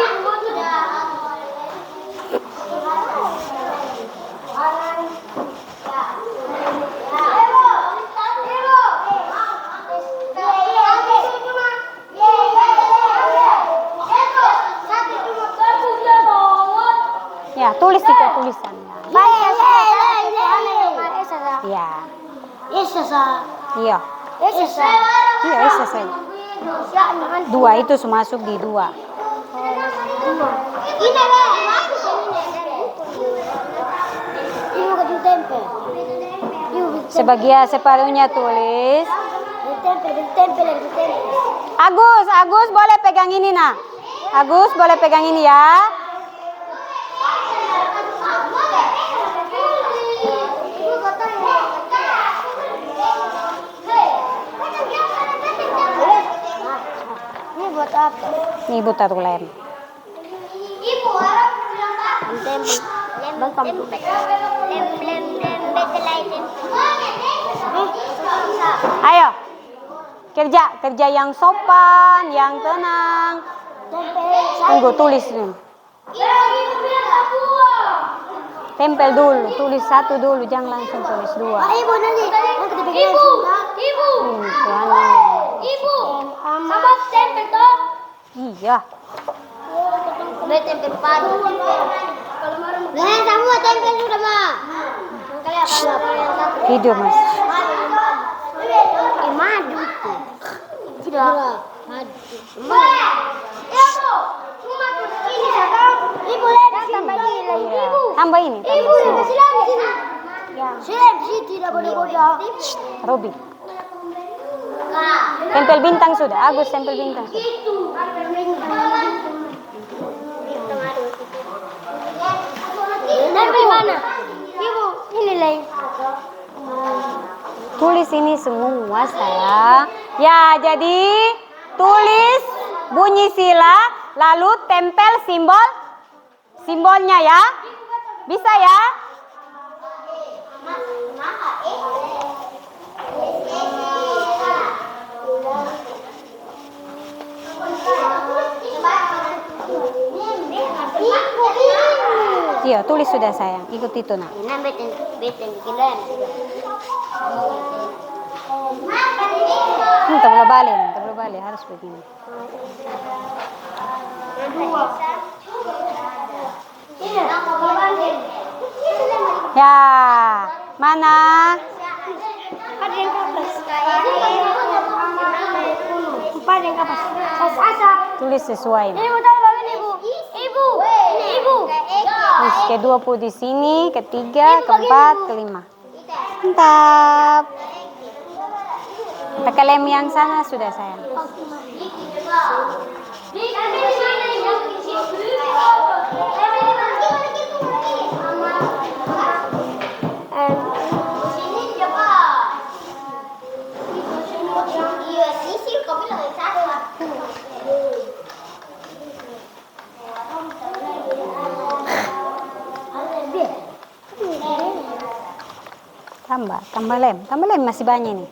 Esa. Iya. Esa. Iya, Esa saya. Dua itu masuk di dua. Ini le. Ibu ke tempel. Sebagian separuhnya tulis. Tempel. Agus boleh pegang ini nak. Agus boleh pegang ini ya. Ini buat apa? Ini ibu taruh lem. Ibu orang tempel. Ayo. Kerja yang sopan, yang tenang. Tunggu tulis nih. Tempel dulu, tulis satu dulu, jangan langsung tulis dua. Ibu nanti. Ibu, sama tempel toh. Iya. Tempel padu. Lah, semua tempel sudah mah. Video mas. Madu. Tidak. Madu. Ibu lihat tambah ini. Iya. Tambah ini. Ibu silam di sini. Silam di sini tidak boleh bodoh. Robi. Tempel bintang sudah. Agus tempel bintang sudah. Tempel mana? Ibu, ini lagi. Tulis ini semua sayang. Ya, jadi tulis bunyi sila, lalu tempel simbolnya ya. Bisa ya? Iya, tulis sudah sayang. Ikut itu nak. Tak boleh balik, harus begini. Ya, mana? Tulis sesuai. Terus kedua pun di sini, ketiga, keempat, kelima. Mantap. Pakai lem yang sana sudah sayang. Tambah lem masih banyak nih.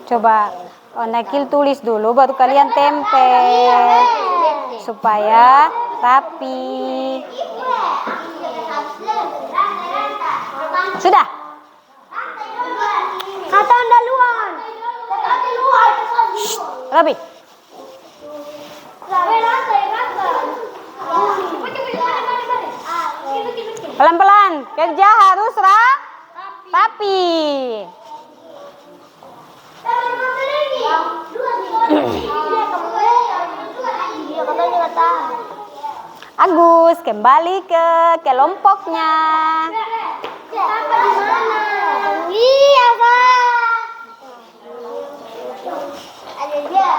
Coba Nakil tulis dulu baru kalian tempel supaya rapi. Sudah? Kata anda luar. Rapi. Pelan-pelan, kerja harus rapi. Agus, kembali ke kelompoknya. Iya, Pak. Ada dia.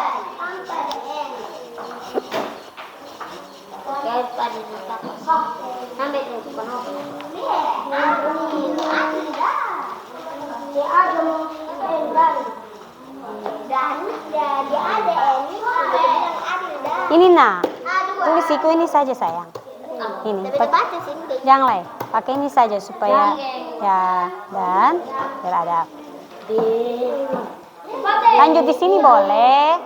Ini nah, tulis siku ini saja sayang. Ini, jangan lah, pakai ini saja supaya ya dan beradab. Lanjut di sini boleh.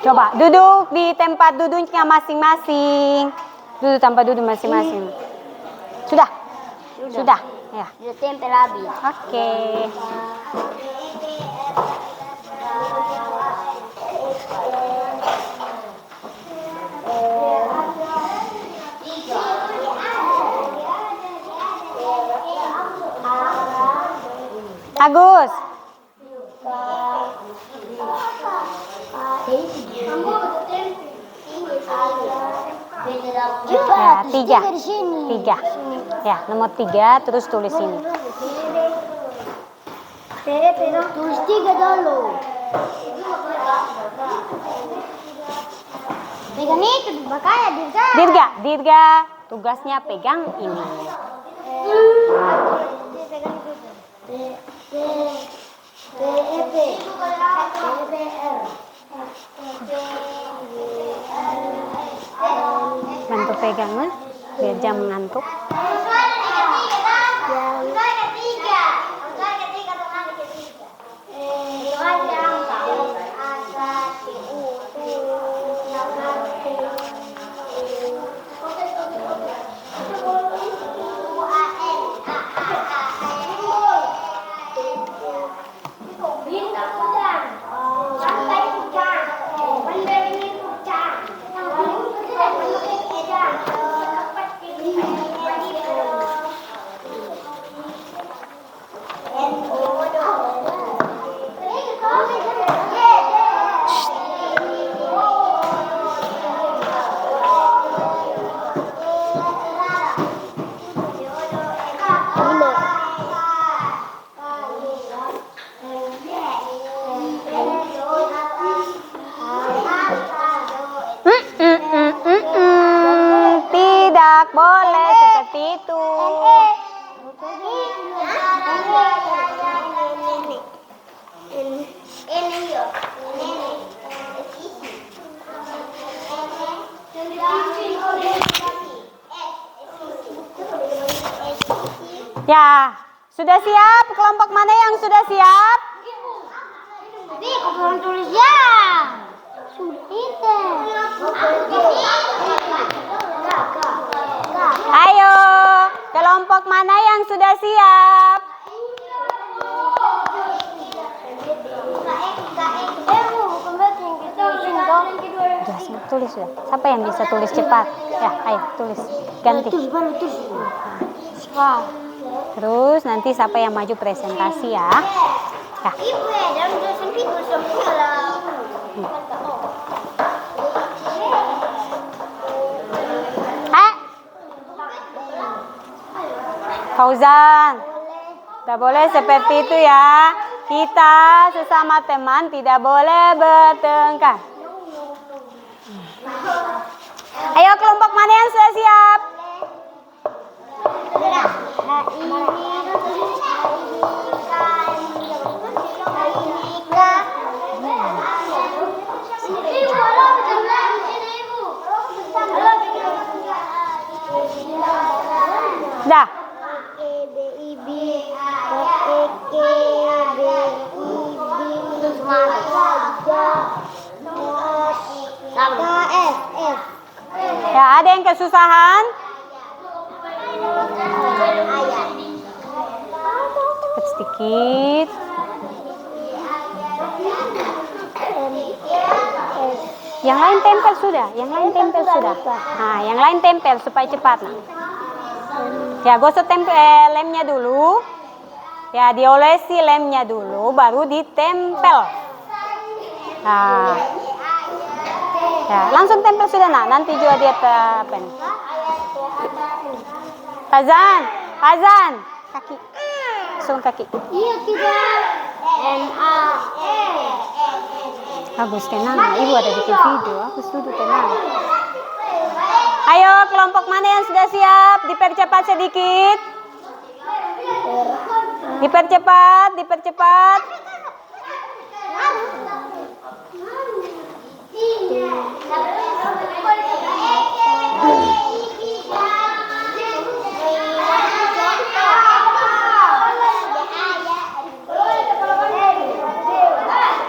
Coba duduk di tempat duduknya masing-masing. Duduk tempat duduk masing-masing. Sudah? Sudah. Ya. Sudah tempel habis. Oke. Agus. Ya, tiga. Tiga. Ya, nomor 3 terus tulis ini. Tulis 3 dulu. Pegang itu makanya Dirga. Dirga, tugasnya pegang ini. Bantu pegang ya, biar jam mengantuk. Tidak boleh seperti itu. Ya, sudah siap? Kelompok mana yang sudah siap? Belum tulis ya. Ayo, kelompok mana yang sudah siap? Sudah, tulis sudah. Siapa yang bisa tulis cepat? Ya, ayo tulis. Ganti. Terus nanti siapa yang maju presentasi ya? Ya. Fauzan, tidak boleh seperti itu ya. Kita sesama teman tidak boleh bertengkar. Ayo kelompok mana yang sudah siap? Dah. Ya, ada yang kesusahan? Cepat sedikit. Yang lain tempel sudah, Nah, yang lain tempel supaya cepat. Nah. Ya, gosok lemnya dulu. Ya, diolesi lemnya dulu, baru ditempel. Nah. Ya, langsung tempel sudah, nah. Nanti juga dia pen. Fazan, kaki. Langsung kaki. Iya, kita. Agus tenang, ibu ada bikin video. Agus duduk tenang. Ayo kelompok mana yang sudah siap? Dipercepat sedikit. Dipercepat.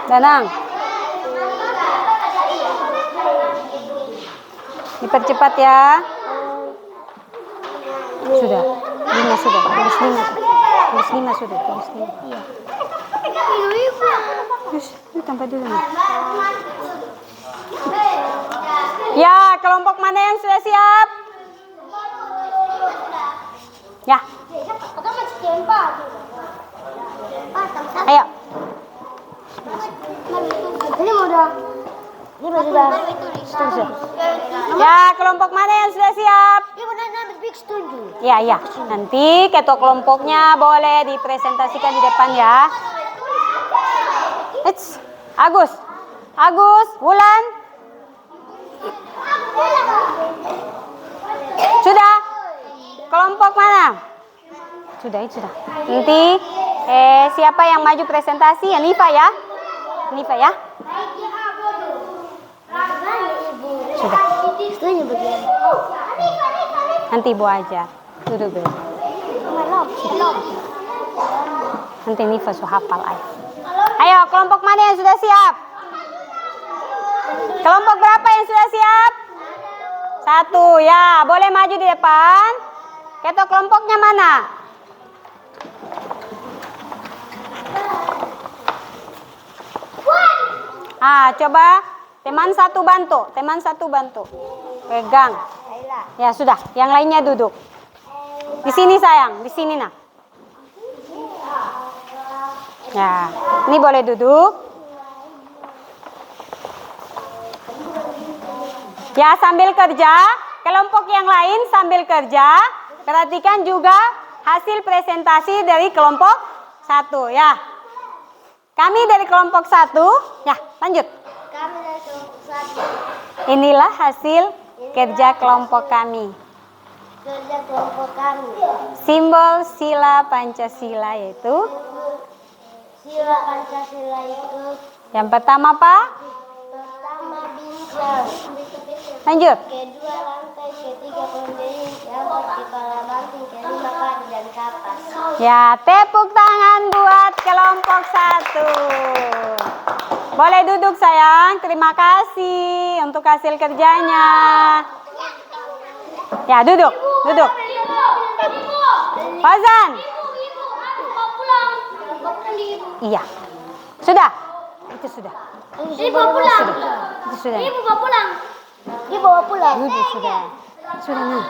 Danang. Dipercepat ya. Sudah. 5 sudah. Tulis 5. Tulis 5 sudah. Tulis 5. Iya. Terus, ini tambah dulu nih. Ya, kelompok mana yang sudah siap? Ya. Ayo. Ini udah. Ini sudah. Sudah. Ya, kelompok mana yang sudah siap? Ibu nanti fix setuju. Ya, ya. Nanti ketua kelompoknya boleh dipresentasikan di depan ya. Eits. Agus. Agus, Wulan. Sudah? Kelompok mana? Sudah, itu sudah. Nanti siapa yang maju presentasi? Ya, Nifa ya. Nifa ya. Sudah. Setuju begini. Nanti Ibu ajar. Duduk dulu. Nanti Nifa sudah hafal ayo. Ayo, kelompok mana yang sudah siap? Kelompok berapa yang sudah siap? 1 ya, boleh maju di depan. Ketua kelompoknya mana? Coba teman satu bantu. Pegang. Ya sudah, yang lainnya duduk. Di sini sayang, di sini nah. Ya, ini boleh duduk. Ya, sambil kerja, kelompok yang lain sambil kerja, perhatikan juga hasil presentasi dari kelompok 1 ya. Kami dari kelompok 1, ya lanjut. Kami dari kelompok 1. Inilah hasil kerja kelompok kami. Kerja kelompok kami. Simbol sila Pancasila yaitu Sila Pancasila itu yang pertama apa? pertama bintang, Lanjut. kedua lantai, ketiga pendiri, keempat kepala banting, kelima padi dan kapas. Ya, tepuk tangan buat kelompok 1. Boleh duduk sayang, terima kasih untuk hasil kerjanya. Ya, duduk. Fazan. Iya. Sudah? Itu sudah. Ini bawa pulang. Itu sudah. Ibu bawa pulang. Dia bawa pulang. Duduk sudah. Sudah nih.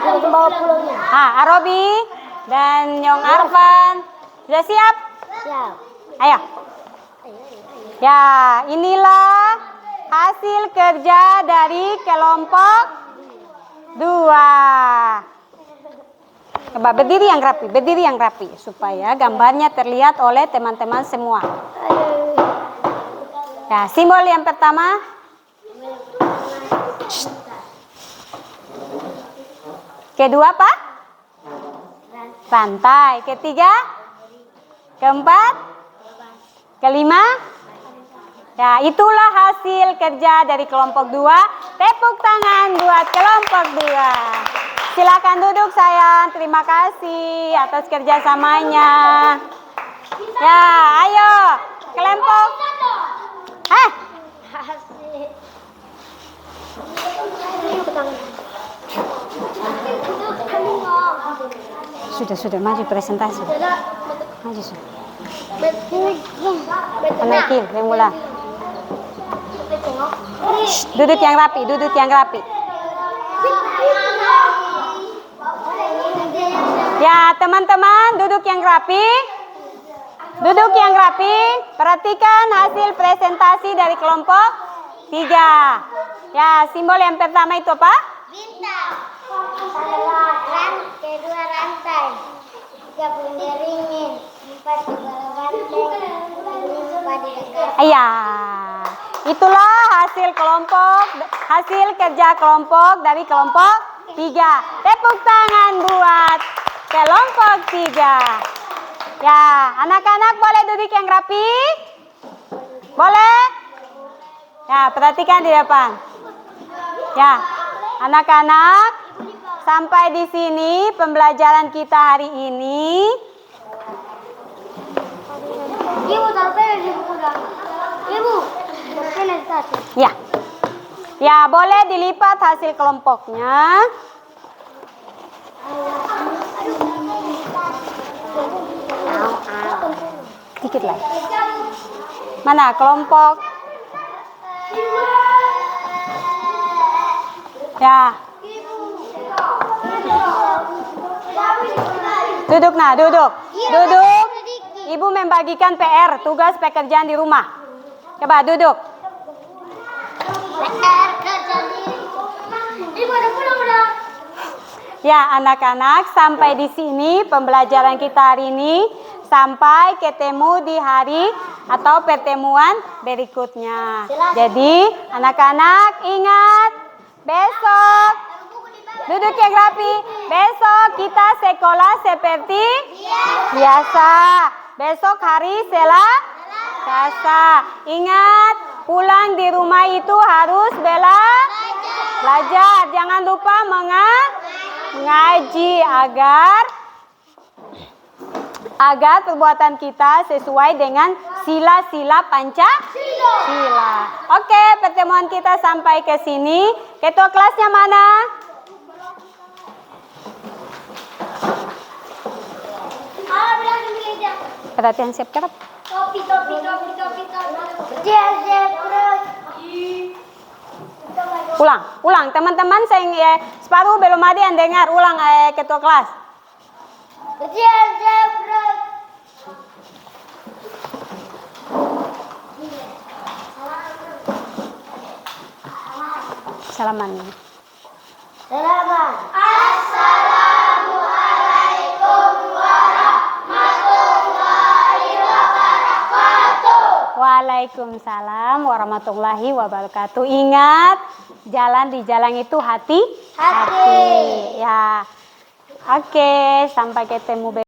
Langsung bawa pulangnya. Arobi dan Nyong Arfan. Sudah siap? Siap. Ayo. Ya, inilah hasil kerja dari kelompok 2. Coba berdiri yang rapi supaya gambarnya terlihat oleh teman-teman semua. Ya, simbol yang pertama. Kedua apa? Rantai. Ketiga? Keempat? Kelima? Ya, itulah hasil kerja dari kelompok 2. Tepuk tangan buat kelompok 2. Silakan duduk sayang. Terima kasih atas kerjasamanya. Ya, ayo. Kelompok. Sudah maju presentasi. Maju sudah. Menaikil, remula. Duduk yang rapi. Ya, teman-teman, duduk yang rapi. Perhatikan hasil presentasi dari kelompok 3. Ya, simbol yang pertama itu apa? Bintang. Kedua rantai. 3 penderingin. 4 kepala banteng. 5 padi dan kapas. Iya. Itulah hasil kerja kelompok dari kelompok 3. Tepuk tangan buat kelompok 3. Ya, anak-anak boleh duduk yang rapi? Boleh? Ya, perhatikan di depan. Ya, anak-anak, sampai di sini pembelajaran kita hari ini. Ibu taruh pena di buku dah. Ibu, pena di tas. Ya, boleh dilipat hasil kelompoknya. Dikit lagi. Mana kelompok? Ya. Duduk nah, duduk. Duduk. Ibu membagikan PR, tugas pekerjaan di rumah. Coba duduk. PR kerja diri. Ibu udah pulang udah. Ya, anak-anak, sampai di sini pembelajaran kita hari ini. Sampai ketemu di hari atau pertemuan berikutnya. Jadi, anak-anak ingat, besok duduk yang rapi. Besok kita sekolah seperti biasa. Besok hari Selasa. Ingat, pulang di rumah itu harus belajar. Jangan lupa mengaji agar perbuatan kita sesuai dengan sila-sila Pancasila. Oke, pertemuan kita sampai ke sini. Ketua kelasnya mana? Perhatian siap kerap. Topi. Siap terus. Ulang. Teman-teman saya separuh belum ada yang dengar. Ulang ketua kelas. Siap terus. Salaman. Selamat. Waalaikumsalam warahmatullahi wabarakatuh. Ingat, jalan di jalan itu hati-hati. Ya. Oke, sampai ketemu.